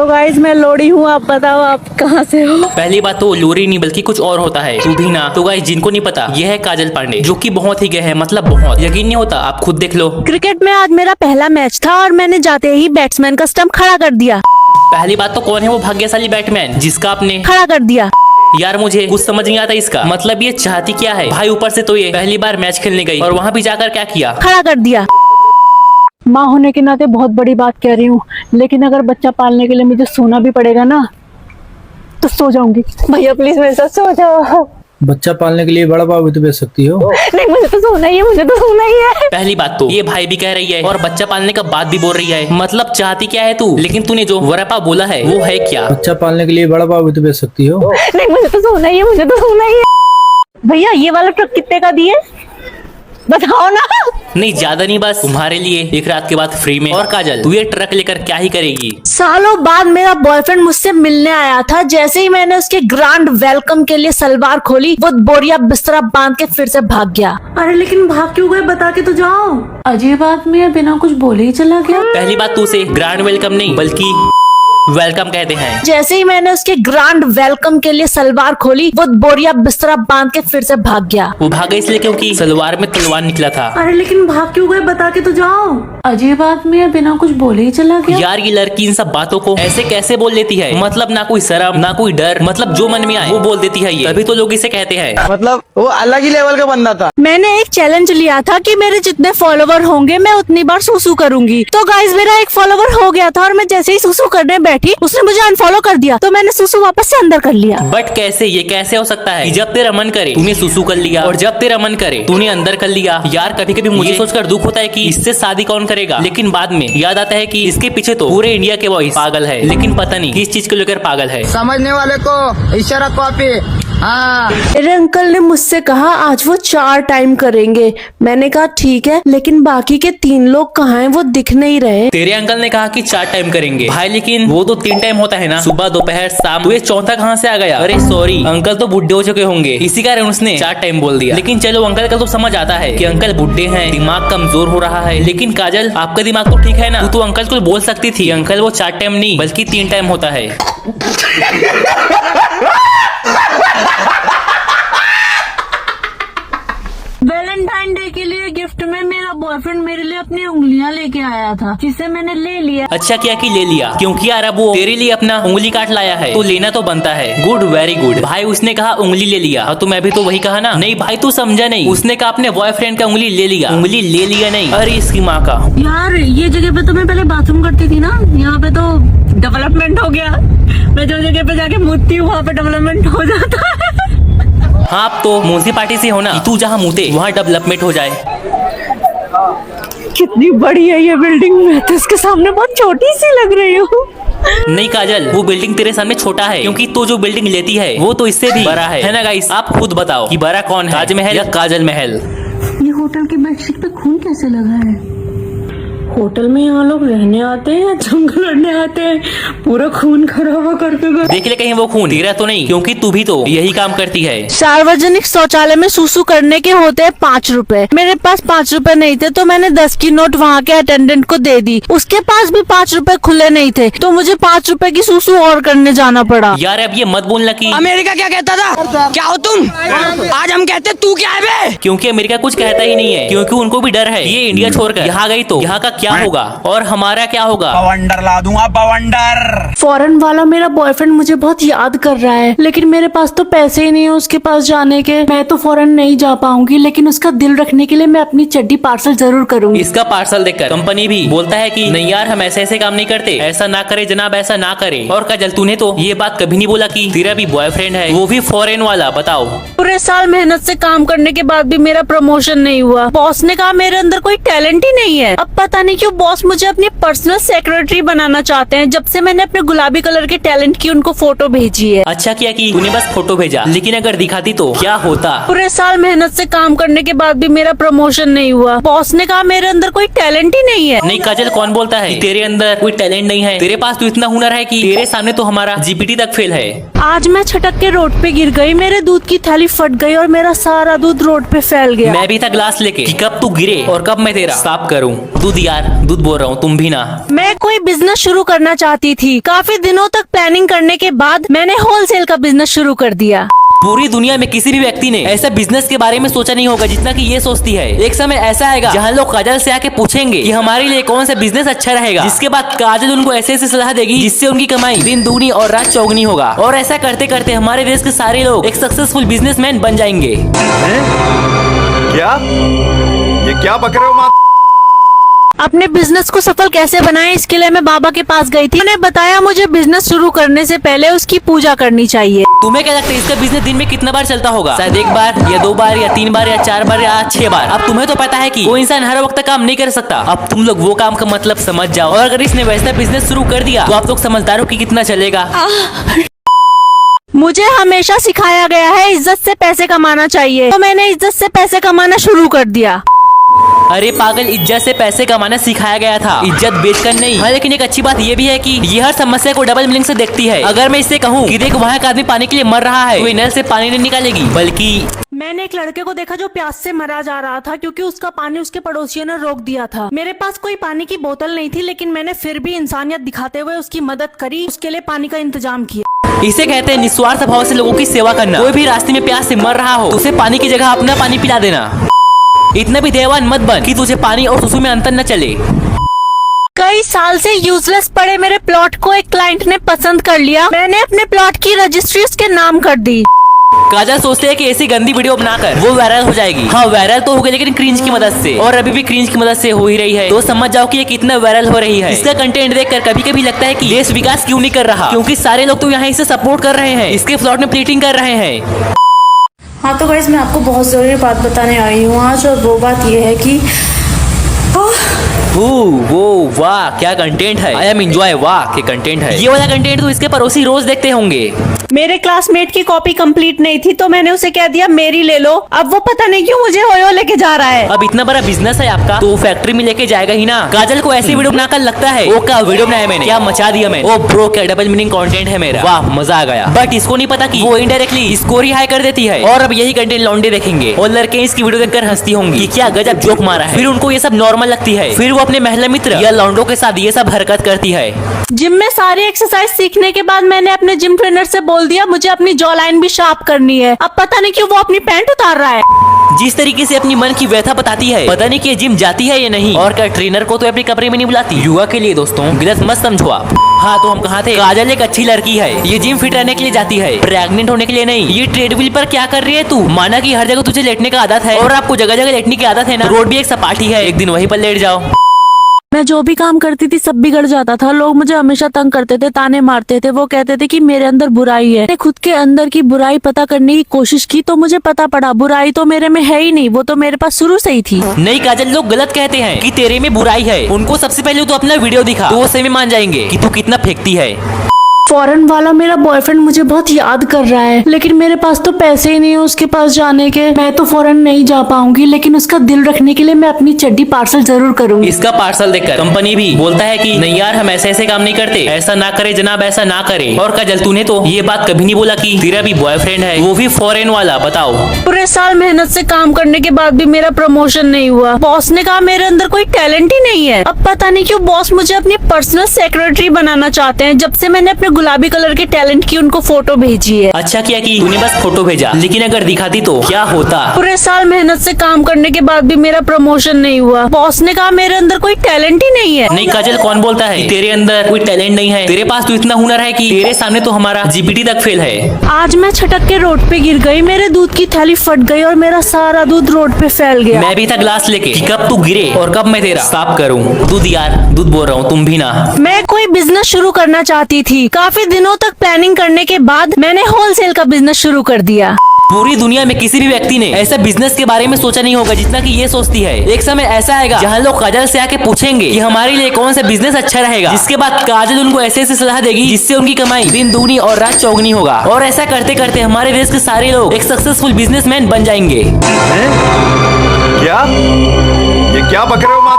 तो गाइस मैं लोरी हूँ, आप बताओ आप कहाँ से हो। पहली बात तो लोरी नहीं बल्कि कुछ और होता है, तू भी ना। तो गाइस जिनको नहीं पता, ये है काजल पांडे, जो कि बहुत ही गए है, मतलब बहुत यकीन नहीं होता, आप खुद देख लो। क्रिकेट में आज मेरा पहला मैच था और मैंने जाते ही बैट्समैन का स्टंप खड़ा कर दिया। पहली बात तो कौन है वो भाग्यशाली बैट्समैन जिसका आपने खड़ा कर दिया। यार मुझे कुछ समझ नहीं आता इसका मतलब, ये चाहती क्या है भाई। ऊपर से तो ये पहली बार मैच खेलने गई और वहाँ भी जाकर क्या किया, खड़ा कर दिया। माँ होने के नाते बहुत बड़ी बात कह रही हूँ, लेकिन अगर बच्चा पालने के लिए मुझे सोना भी पड़ेगा ना तो सो जाऊंगी। भैया प्लीज मेरे साथ सो जाओ। बच्चा पालने के लिए बड़ा भाव भी तो बेच सकती हो। नहीं मुझे तो सोना ही है, मुझे तो सोना ही है। पहली बात तो ये भाई भी कह रही है और बच्चा पालने का बात भी बोल रही है, मतलब चाहती क्या है तू। लेकिन तूने जो वरपा बोला है वो है क्या। बच्चा पालने के लिए बड़ा भाव भी तो बेच सकती हो। नहीं मुझे तो सोना ही है, मुझे तो सोना ही है। भैया ये वाला ट्रक कितने का दिए बताओ ना। नहीं ज्यादा नहीं, बस तुम्हारे लिए एक रात के बाद फ्री में। और काजल तू ये ट्रक लेकर क्या ही करेगी। सालों बाद मेरा बॉयफ्रेंड मुझसे मिलने आया था। जैसे ही मैंने उसके ग्रांड वेलकम के लिए सलवार खोली, वो बोरिया बिस्तरा बांध के फिर से भाग गया। अरे लेकिन भाग क्यों गए, बता के तो जाओ। अजीब आदमी है, बिना कुछ बोले ही चला गया। पहली बात तू उसे ग्रांड वेलकम नहीं बल्कि वेलकम कहते हैं। जैसे ही मैंने उसके ग्रांड वेलकम के लिए सलवार खोली, वो बोरिया बिस्तरा बांध के फिर से भाग गया। वो भागा इसलिए क्योंकि सलवार में तलवार निकला था। अरे लेकिन भाग क्यों गए, बता के तो जाओ। अजीब आदमी है, बिना कुछ बोले ही चला गया। यार ये लड़की इन सब बातों को ऐसे कैसे बोल देती है, मतलब ना कोई शर्म ना कोई डर, मतलब जो मन में आए वो बोल देती है। ये तभी तो लोग इसे कहते हैं, मतलब वो अलग ही लेवल का बंदा था। मैंने एक चैलेंज लिया था कि मेरे जितने फॉलोवर होंगे मैं उतनी बार सुसु करूंगी। तो गाइस मेरा एक फॉलोवर हो गया था और मैं जैसे ही सुसु करने बैठी उसने मुझे अनफॉलो कर दिया, तो मैंने सुसु वापस से अंदर कर लिया। बट कैसे, ये कैसे हो सकता है कि जब तेरा मन करे तूने सुसु कर लिया और जब तेरा मन करे तूने अंदर कर लिया। यार कभी कभी मुझे सोचकर दुख होता है कि इससे शादी कौन करेगा, लेकिन बाद में याद आता है कि इसके पीछे तो पूरे इंडिया के बॉयज पागल है, लेकिन पता नहीं किस चीज को लेकर पागल है। समझने वाले को इशारा कॉपी। हाँ मेरे अंकल ने मुझसे कहा आज वो 4 टाइम करेंगे। मैंने कहा ठीक है, लेकिन बाकी के 3 लोग कहाँ हैं, वो दिख नहीं रहे। तेरे अंकल ने कहा कि 4 टाइम करेंगे भाई, लेकिन वो तो 3 टाइम होता है ना, सुबह दोपहर शाम। तो ये चौथा कहाँ से आ गया। अरे सॉरी, अंकल तो बुढ़े हो चुके होंगे, इसी कारण उसने 4 टाइम बोल दिया। लेकिन चलो अंकल का तो समझ आता है कि अंकल बुढ़े हैं, दिमाग कमजोर हो रहा है। लेकिन काजल आपका दिमाग तो ठीक है ना, तू तो अंकल को बोल सकती थी अंकल वो 4 टाइम नहीं बल्कि 3 टाइम होता है। वैलेंटाइन डे के लिए गिफ्ट में मेरा बॉयफ्रेंड मेरे लिए अपनी उंगलियां लेके आया था, जिसे मैंने ले लिया। अच्छा किया कि ले लिया, क्योंकि यार अब वो तेरे लिए अपना उंगली काट लाया है तो लेना तो बनता है। गुड, वेरी गुड भाई। उसने कहा उंगली ले लिया और तो मैं भी तो वही कहा ना। नहीं भाई तू समझा नहीं, उसने कहा अपने बॉयफ्रेंड का उंगली ले लिया, उंगली ले लिया नहीं। अरे इसकी माँ का। यार ये जगह पे तो मैं पहले बाथरूम करती थी ना, यहाँ पे तो डेवलपमेंट हो गया। मैं जो जगह पे जाके मुतती हूँ वहाँ पे डेवलपमेंट हो जाता है। हाँ अब तो म्यूनसिपालिटी से होना, तू जहाँ मुते वहाँ डेवलपमेंट हो जाए। कितनी बड़ी है ये बिल्डिंग, मैं तो इसके सामने बहुत छोटी सी लग रही हूँ। नहीं काजल वो बिल्डिंग तेरे सामने छोटा है, क्योंकि तो जो बिल्डिंग लेती है वो तो इससे भी बड़ा है ना गाइस। आप खुद बताओ कि बड़ा कौन है, ताजमहल या काजल महल। ये होटल की बेडशीट पे खून कैसे लगा है। होटल में यहाँ लोग रहने आते हैं या जंगल लड़ने आते हैं, पूरा खून खराबा करके गए। देख ले कहीं वो खून तेरा तो नहीं, क्योंकि तू भी तो यही काम करती है। सार्वजनिक शौचालय में सुसु करने के होते हैं 5 रुपए। मेरे पास 5 रुपए नहीं थे तो मैंने 10 की नोट वहाँ के अटेंडेंट को दे दी। उसके पास भी 5 रुपए खुले नहीं थे तो मुझे 5 रुपए की सुसु और करने जाना पड़ा। यार अब ये मत बोलना कि अमेरिका क्या कहता था, क्या हो तुम, आज हम कहते तू क्या है बे? क्योंकि अमेरिका कुछ कहता ही नहीं है, क्योंकि उनको भी डर है ये इंडिया छोड़कर यहाँ गई तो यहाँ का क्या होगा और हमारा क्या होगा। बवंडर ला दूंगा, बवंडर। फॉरेन वाला मेरा बॉयफ्रेंड मुझे बहुत याद कर रहा है, लेकिन मेरे पास तो पैसे ही नहीं है उसके पास जाने के। मैं तो फॉरेन नहीं जा पाऊंगी, लेकिन उसका दिल रखने के लिए मैं अपनी चड्डी पार्सल जरूर करूंगी। इसका पार्सल देखकर कंपनी भी बोलता है कि नहीं यार हम ऐसे ऐसे काम नहीं करते, ऐसा ना करे जनाब, ऐसा ना करे। और काजल तूने तो ये बात कभी नहीं बोला कि तेरा भी बॉयफ्रेंड है, वो भी फॉरेन वाला। बताओ पूरे साल मेहनत से काम करने के बाद भी मेरा प्रमोशन नहीं हुआ। बॉस ने कहा मेरे अंदर कोई टैलेंट ही नहीं है। अब पता नहीं क्यों बॉस मुझे अपनी पर्सनल सेक्रेटरी बनाना चाहते हैं, जब से मैंने अपने गुलाबी कलर के टैलेंट की उनको फोटो भेजी है। अच्छा किया कि तूने बस फोटो भेजा, लेकिन अगर दिखाती तो क्या होता। पूरे साल मेहनत से काम करने के बाद भी मेरा प्रमोशन नहीं हुआ। बॉस ने कहा मेरे अंदर कोई टैलेंट ही नहीं है। नहीं काजल कौन बोलता है कि तेरे अंदर कोई टैलेंट नहीं है, तेरे पास तो इतना हुनर है कि तेरे सामने तो हमारा जीपीटी तक फेल है। आज मैं छटक के रोड पे गिर गई, मेरे दूध की थैली फट गई और मेरा सारा दूध रोड पे फैल गया। मैं भी था ग्लास लेके कि कब तू गिरे और कब मैं तेरा साफ करूं। दूध यार, दूध बोल रहा हूँ, तुम भी ना। मैं कोई बिजनेस शुरू करना चाहती थी। काफी दिनों तक प्लानिंग करने के बाद मैंने होलसेल का बिजनेस शुरू कर दिया। पूरी दुनिया में किसी भी व्यक्ति ने ऐसा बिजनेस के बारे में सोचा नहीं होगा जितना कि ये सोचती है। एक समय ऐसा आएगा जहाँ लोग काजल से आके पूछेंगे कि हमारे लिए कौन सा बिजनेस अच्छा रहेगा, जिसके बाद काजल उनको ऐसे ऐसे सलाह देगी जिससे उनकी कमाई दिन दूनी और रात चौगनी होगा। और ऐसा करते करते हमारे देश के सारे लोग एक सक्सेसफुल बिजनेसमैन बन जाएंगे। क्या ये क्या बक रहे हो माँ? अपने बिजनेस को सफल कैसे बनाएं, इसके लिए मैं बाबा के पास गई थी। उन्होंने बताया मुझे बिजनेस शुरू करने से पहले उसकी पूजा करनी चाहिए। तुम्हें क्या लगता है इसका बिजनेस दिन में कितना बार चलता होगा? शायद 1 बार या 2 बार या 3 बार या 4 बार या 6 बार। अब तुम्हें तो पता है कि कोई इंसान हर वक्त काम नहीं कर सकता। अब तुम लोग वो काम का मतलब समझ जाओ। और अगर इसने वैसा बिजनेस शुरू कर दिया तो आप लोग समझदार हो कि कितना चलेगा। मुझे हमेशा सिखाया गया है इज्जत से पैसे कमाना चाहिए, तो मैंने इज्जत से पैसे कमाना शुरू कर दिया। अरे पागल, इज्जत से पैसे कमाना सिखाया गया था, इज्जत बेचकर नहीं। हाँ, लेकिन एक अच्छी बात ये भी है कि ये हर समस्या को डबल मीनिंग से देखती है। अगर मैं इससे कहूँ कि देख वहाँ का आदमी पानी के लिए मर रहा है, तो ये नल से पानी नहीं निकालेगी, बल्कि मैंने एक लड़के को देखा जो प्यास से मरा जा रहा था क्योंकि उसका पानी उसके पड़ोसियों ने रोक दिया था। मेरे पास कोई पानी की बोतल नहीं थी, लेकिन मैंने फिर भी इंसानियत दिखाते हुए उसकी मदद करी, उसके लिए पानी का इंतजाम किया। इसे कहते हैं निस्वार्थ भाव से लोगों की सेवा करना। कोई भी रास्ते में प्यास से मर रहा हो तो उसे पानी की जगह अपना पानी पिला देना। इतना भी देवान मत बन कि तुझे पानी और सुसु में अंतर न चले। कई साल से यूजलेस पड़े मेरे प्लॉट को एक क्लाइंट ने पसंद कर लिया। मैंने अपने प्लॉट की रजिस्ट्री उसके नाम कर दी। काजल सोचते हैं कि ऐसी गंदी वीडियो बनाकर वो वायरल हो जाएगी। हाँ, वायरल तो हो गई, लेकिन क्रिंज की मदद से, और अभी भी क्रिंज की मदद से हो ही रही है। तो समझ जाओ कि ये कितना वायरल हो रही है। इसका कंटेंट देखकर कभी कभी लगता है कि देश विकास क्यों नहीं कर रहा, क्योंकि सारे लोग तो यहाँ इसे सपोर्ट कर रहे हैं, इसके प्लॉट में प्लीटिंग कर रहे हैं। हाँ तो गाइस, मैं आपको बहुत जरूरी बात बताने आई हूँ आज, और वो बात ये है कि वो वाह क्या कंटेंट है। आई एम एंजॉय, वाह क्या कंटेंट है। ये वाला कंटेंट तो इसके पड़ोसी रोज देखते होंगे। मेरे क्लासमेट की कॉपी कंप्लीट नहीं थी तो मैंने उसे कह दिया मेरी ले लो। अब वो पता नहीं क्यों मुझे ओयो लेके जा रहा है। अब इतना बड़ा बिजनेस है आपका तो फैक्ट्री में लेके जाएगा ही ना। काजल को ऐसी वीडियो बनाकर लगता है वो क्या वीडियो बनाया मैंने, क्या मचा दिया मैं। ओ ब्रो, क्या डबल मीनिंग कंटेंट है मेरा, वाह मजा आ गया। बट इसको नहीं पता कि वो इनडायरेक्टली इसको रिहाई कर देती है। और अब यही कंटेंट लौंडे देखेंगे और लड़के इसकी वीडियो देखकर हंसती होंगी, क्या गजब जोक मारा है। फिर उनको ये सब नॉर्मल लगती है, फिर वो अपने महिला मित्र या लौंडों के साथ ये सब हरकत करती है। जिम में सारी एक्सरसाइज सीखने के बाद मैंने अपने जिम ट्रेनर से बोल दिया मुझे अपनी जॉ लाइन भी शार्प करनी है। अब पता नहीं क्यों वो अपनी पैंट उतार रहा है। जिस तरीके से अपनी मन की व्यथा बताती है, पता नहीं कि जिम जाती है या नहीं। और क्या ट्रेनर को तो अपने कमरे में नहीं बुलाती। युवा के लिए दोस्तों गलत मत समझो आप। हाँ तो हम कहाँ थे। काजल एक अच्छी लड़की है, ये जिम फिट रहने के लिए जाती है, प्रेग्नेंट होने के लिए नहीं। ये ट्रेडमिल पर क्या कर रही है तू। माना कि हर जगह तुझे लेटने का आदत है और आपको जगह जगह लेटने की आदत है ना। रोड भी एक सपाटी है, एक दिन वहीं पर लेट जाओ। मैं जो भी काम करती थी सब बिगड़ जाता था। लोग मुझे हमेशा तंग करते थे, ताने मारते थे। वो कहते थे कि मेरे अंदर बुराई है। मैंने खुद के अंदर की बुराई पता करने की कोशिश की तो मुझे पता पड़ा बुराई तो मेरे में है ही नहीं, वो तो मेरे पास शुरू से ही थी। नहीं काजल, लोग गलत कहते हैं कि तेरे में बुराई है। उनको सबसे पहले तो अपना वीडियो दिखा तो वो सही में मान जाएंगे कि तू कितना फेंकती है। फॉरेन वाला मेरा बॉयफ्रेंड मुझे बहुत याद कर रहा है, लेकिन मेरे पास तो पैसे ही नहीं है उसके पास जाने के। मैं तो फॉरेन नहीं जा पाऊंगी, लेकिन उसका दिल रखने के लिए मैं अपनी चड्डी पार्सल जरूर करूंगी। इसका पार्सल देखकर कंपनी भी बोलता है कि नहीं यार, हम ऐसे ऐसे काम नहीं करते, ऐसा ना करे जनाब, ऐसा ना करे। और काजल, तूने तो ये बात कभी नहीं बोला कि तेरा भी बॉयफ्रेंड है, वो भी फॉरेन वाला। बताओ, पूरे साल मेहनत से काम करने के बाद भी मेरा प्रमोशन नहीं हुआ। बॉस ने कहा मेरे अंदर कोई टैलेंट ही नहीं है। अब पता नहीं क्यों बॉस मुझे अपनी पर्सनल सेक्रेटरी बनाना चाहते हैं, जब से मैंने अपने गुलाबी कलर के टैलेंट की उनको फोटो भेजी है। अच्छा किया कि तूने बस फोटो भेजा, लेकिन अगर दिखाती तो क्या होता। पूरे साल मेहनत से काम करने के बाद भी मेरा प्रमोशन नहीं हुआ। बॉस ने कहा मेरे अंदर कोई टैलेंट ही नहीं है। नहीं काजल, कौन बोलता है कि तेरे अंदर कोई टैलेंट नहीं है। तेरे पास तो इतना हुनर है कि तेरे सामने तो हमारा जीपीटी तक फेल है। आज मैं छटक के रोड पे गिर गई, मेरे दूध की थैली फट गई और मेरा सारा दूध रोड पे फैल गया। मैं भी था ग्लास लेके कि कब तू गिरे और कब मैं तेरा साफ करूं। दूध यार, दूध बोल रहा हूँ, तुम भी ना। मैं कोई बिजनेस शुरू करना चाहती थी। काफी दिनों तक प्लानिंग करने के बाद मैंने होलसेल का बिजनेस शुरू कर दिया। पूरी दुनिया में किसी भी व्यक्ति ने ऐसा बिजनेस के बारे में सोचा नहीं होगा जितना कि ये सोचती है। एक समय ऐसा आएगा जहाँ लोग काजल से आके पूछेंगे कि हमारे लिए कौन सा बिजनेस अच्छा रहेगा, जिसके बाद काजल उनको ऐसे ऐसे सलाह देगी जिससे उनकी कमाई दिन दूनी और रात चौगनी होगा। और ऐसा करते करते हमारे देश के सारे लोग एक सक्सेसफुल बिजनेसमैन बन जाएंगे। क्या ये क्या बक रहे हो माँ?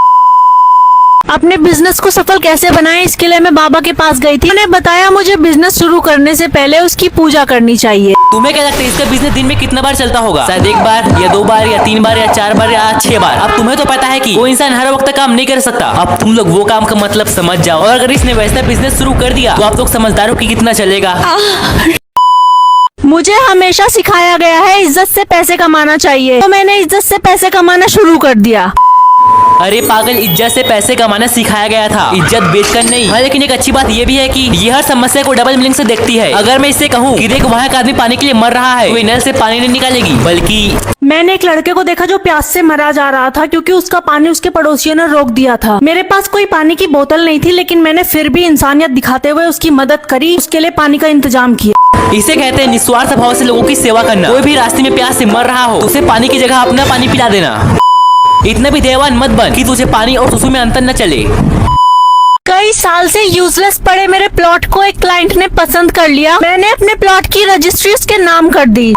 अपने बिजनेस को सफल कैसे बनाएं, इसके लिए मैं बाबा के पास गई थी। उन्होंने बताया मुझे बिजनेस शुरू करने से पहले उसकी पूजा करनी चाहिए। तुम्हें क्या लगता है इसका बिजनेस दिन में कितना बार चलता होगा? शायद 1 बार या 2 बार या 3 बार या 4 बार या 6 बार। अब तुम्हें तो पता है कि वो इंसान हर वक्त काम नहीं कर सकता। अब तुम लोग वो काम का मतलब समझ जाओ, और अगर इसने वैसा बिजनेस शुरू कर दिया तो आप लोग समझदार हो कि कितना चलेगा। मुझे हमेशा सिखाया गया है इज्जत से पैसे कमाना चाहिए, तो मैंने इज्जत से पैसे कमाना शुरू कर दिया। अरे पागल, इज्जत से पैसे कमाना सिखाया गया था, इज्जत बेचकर नहीं। हाँ, लेकिन एक अच्छी बात ये भी है कि ये हर समस्या को डबल मीनिंग से देखती है। अगर मैं इससे कहूँ कि देख वहाँ एक आदमी पानी के लिए मर रहा है, तो ये नल से पानी नहीं निकालेगी, बल्कि मैंने एक लड़के को देखा जो प्यास से मरा जा रहा था क्योंकि उसका पानी उसके पड़ोसियों ने रोक दिया था। मेरे पास कोई पानी की बोतल नहीं थी, लेकिन मैंने फिर भी इंसानियत दिखाते हुए उसकी मदद करी, उसके लिए पानी का इंतजाम किया। इसे कहते हैं निस्वार्थ भाव से लोगों की सेवा करना। कोई भी रास्ते में प्यास से मर रहा हो तो उसे पानी की जगह अपना पानी पिला देना। इतना भी देवान मत बन कि तुझे पानी और सुसु में अंतर न चले। कई साल से यूजलेस पड़े मेरे प्लॉट को एक क्लाइंट ने पसंद कर लिया। मैंने अपने प्लॉट की रजिस्ट्री उसके नाम कर दी।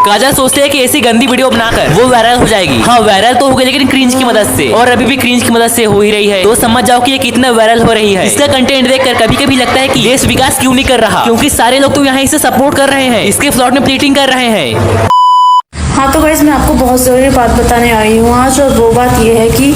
काजल सोचते है कि ऐसी गंदी वीडियो बनाकर वो वायरल हो जाएगी। हाँ, वायरल तो हो गई, लेकिन क्रिंज की मदद से, और अभी भी क्रिंज की मदद से हो ही रही है। तो समझ जाओ कि ये कितना वायरल हो रही है। इसका कंटेंट देखकर कभी कभी लगता है कि देश विकास क्यों नहीं कर रहा, क्योंकि सारे लोग तो यहाँ इसे सपोर्ट कर रहे हैं, इसके प्लॉट में प्लीटिंग कर रहे हैं। हाँ तो गाइस, मैं आपको बहुत जरूरी बात बताने आई हूँ आज, और वो बात ये है कि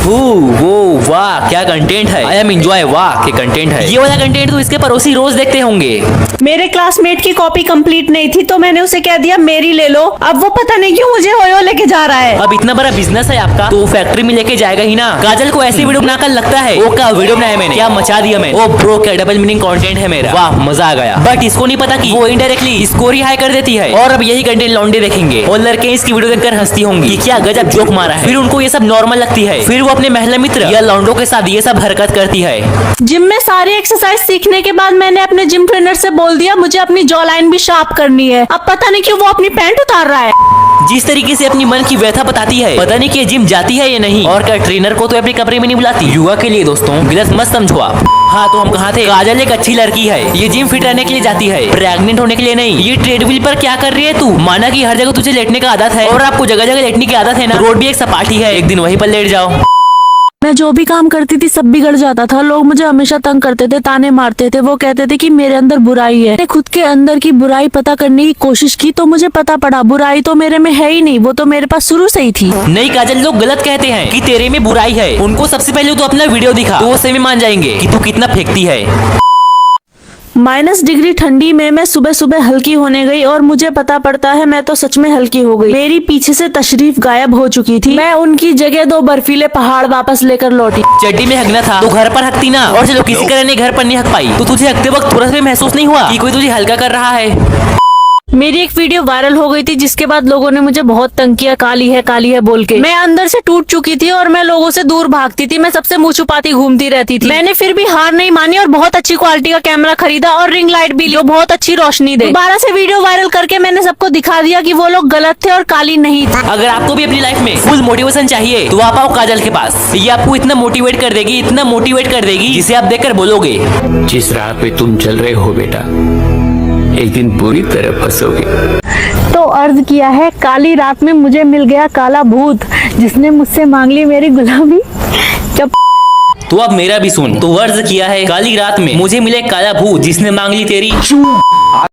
वो वाह क्या कंटेंट है। आई एम एंजॉय, वाह क्या कंटेंट है। ये वाला कंटेंट तो इसके पड़ोसी रोज देखते होंगे। मेरे क्लासमेट की कॉपी कंप्लीट नहीं थी तो मैंने उसे कह दिया मेरी ले लो। अब वो पता नहीं क्यों मुझे होयो लेके जा रहा है। अब इतना बड़ा बिजनेस है आपका तो फैक्ट्री में लेके जाएगा ही ना। काजल को ऐसी वीडियो बनाकर लगता है वो क्या वीडियो बनाया मैंने, क्या मचा दिया मैंने। ओ ब्रो, क्या डबल मीनिंग कंटेंट है मेरा, वाह मजा आ गया। बट इसको नहीं पता कि वो इनडायरेक्टली इसको रिहाई कर देती है, और अब यही कंटेंट लौंडे देखेंगे और लड़के इसकी वीडियो देखकर हंसती होंगी कि क्या गजब जोक मारा है। फिर उनको ये सब नॉर्मल लगती है, फिर वो अपने महिला मित्र या लौंडों के साथ ये सब हरकत करती है। जिम में सारी एक्सरसाइज सीखने के बाद मैंने अपने जिम ट्रेनर से बोल दिया मुझे अपनी जॉ लाइन भी शार्प करनी है। अब पता नहीं क्यों वो अपनी पैंट उतार रहा है। जिस तरीके से अपनी मन की व्यथा बताती है, पता नहीं कि जिम जाती है या नहीं, और क्या ट्रेनर को तो अपने कमरे में नहीं बुलाती। युवा के लिए दोस्तों गलत मत समझो आप। हाँ तो हम कहाँ थे। काजल एक अच्छी लड़की है, ये जिम फिट रहने के लिए जाती है, प्रेग्नेंट होने के लिए नहीं। ये ट्रेडमिल पर क्या कर रही है तू? माना कि हर जगह तुझे लेटने का आदत है, और आपको जगह जगह लेटने की आदत है ना। रोड भी एक सपाटी है, एक दिन वहीं पर लेट जाओ। मैं जो भी काम करती थी सब बिगड़ जाता था। लोग मुझे हमेशा तंग करते थे, ताने मारते थे। वो कहते थे कि मेरे अंदर बुराई है। मैंने खुद के अंदर की बुराई पता करने की कोशिश की तो मुझे पता पड़ा बुराई तो मेरे में है ही नहीं, वो तो मेरे पास शुरू से ही थी। नहीं काजल, लोग गलत कहते हैं कि तेरे में बुराई है। उनको सबसे पहले तो अपना वीडियो दिखा, तो वो सही में मान जाएंगे कि तू कितना फेंकती है। -डिग्री ठंडी में मैं सुबह सुबह हल्की होने गई और मुझे पता पड़ता है मैं तो सच में हल्की हो गई। मेरी पीछे से तशरीफ गायब हो चुकी थी। मैं उनकी जगह 2 बर्फीले पहाड़ वापस लेकर लौटी। चड्डी में हकना था तो घर पर हकती ना, और चलो किसी कारण ने घर पर नहीं हक पाई तो तुझे हकते वक्त थोड़ा सा भी महसूस नहीं हुआ कि कोई तुझे हल्का कर रहा है। मेरी एक वीडियो वायरल हो गई थी जिसके बाद लोगों ने मुझे बहुत तंग किया, काली है बोल के। मैं अंदर से टूट चुकी थी और मैं लोगों से दूर भागती थी। मैं सबसे मुंह छुपाती घूमती रहती थी। मैंने फिर भी हार नहीं मानी और बहुत अच्छी क्वालिटी का कैमरा खरीदा और रिंग लाइट भी ली जो बहुत अच्छी रोशनी दे। दोबारा से वीडियो वायरल करके मैंने सबको दिखा दिया कि वो लोग गलत थे और काली नहीं थी। अगर आपको भी अपनी लाइफ में फुल मोटिवेशन चाहिए तो आप आओ काजल के पास। ये आपको इतना मोटिवेट कर देगी, इतना मोटिवेट कर देगी जिसे आप देखकर बोलोगे जिस राह पे तुम चल रहे हो बेटा, एक दिन बुरी तरह फंसोगे। तो अर्ज किया है काली रात में मुझे मिल गया काला भूत जिसने मुझसे मांग ली मेरी गुलामी। जब तो अब मेरा भी सुन। तो अर्ज किया है काली रात में मुझे मिले काला भूत जिसने मांग ली तेरी